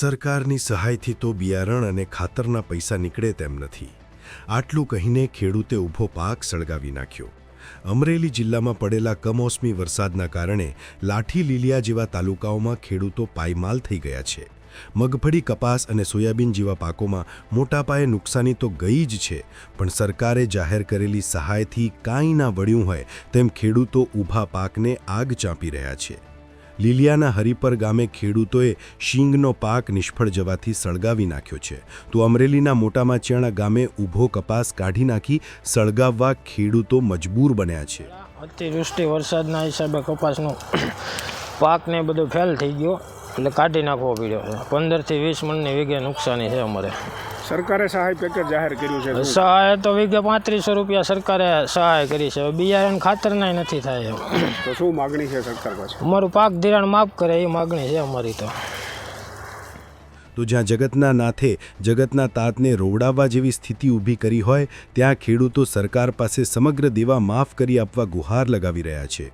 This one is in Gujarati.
સરકારની સહાયથી તો બિયારણ અને ખાતરના પૈસા નીકળે તેમ નથી. આટલું કહીને ખેડૂતે ઊભો પાક સળગાવી નાખ્યો. અમરેલી જિલ્લામાં પડેલા કમોસમી વરસાદના કારણે લાઠી લીલિયા જેવા તાલુકાઓમાં ખેડૂતો પાયમાલ થઈ ગયા છે. મગફળી, કપાસ અને સોયાબીન જેવા પાકોમાં મોટા પાયે નુકસાની તો ગઈ જ છે, પણ સરકારે જાહેર કરેલી સહાયથી કાંઈ ના વળ્યું હોય તેમ ખેડૂતો ઊભા પાકને આગ ચાંપી રહ્યા છે. લીલિયાના હરિપર ગામે ખેડૂતોએ શીંગનો પાક નિષ્ફળ જવાથી સળગાવી નાખ્યો છે, તો અમરેલીના મોટા માચિયાણા ગામે ઊભો કપાસ કાઢી નાખી સળગાવવા ખેડૂતો મજબૂર બન્યા છે. અતિવૃષ્ટિ વરસાદના હિસાબે કપાસનો પાકને બધો ફેલ થઈ ગયો, એટલે કાઢી નાખવો પડ્યો છે. 15 થી 20 મણની વીઘે નુકસાની છે અમારે. સરકારે સહાય પેકેજ જાહેર કર્યું છે. સહાય તો વીઘે 3500 રૂપિયા સરકારે સહાય કરી છે. બિયારણ ખાતરનાય નથી થાય. તો શું માગણી છે સરકાર પાસે? અમારું પાક ધિરાણ માફ કરે એ માગણી છે અમારી. તો જ્યાં જગતના નાથે જગતના તાતને રોવડાવવા જેવી સ્થિતિ ઊભી કરી હોય, ત્યાં ખેડૂતો સરકાર પાસે સમગ્ર દેવા માફ કરી આપવા ગુહાર લગાવી રહ્યા છે.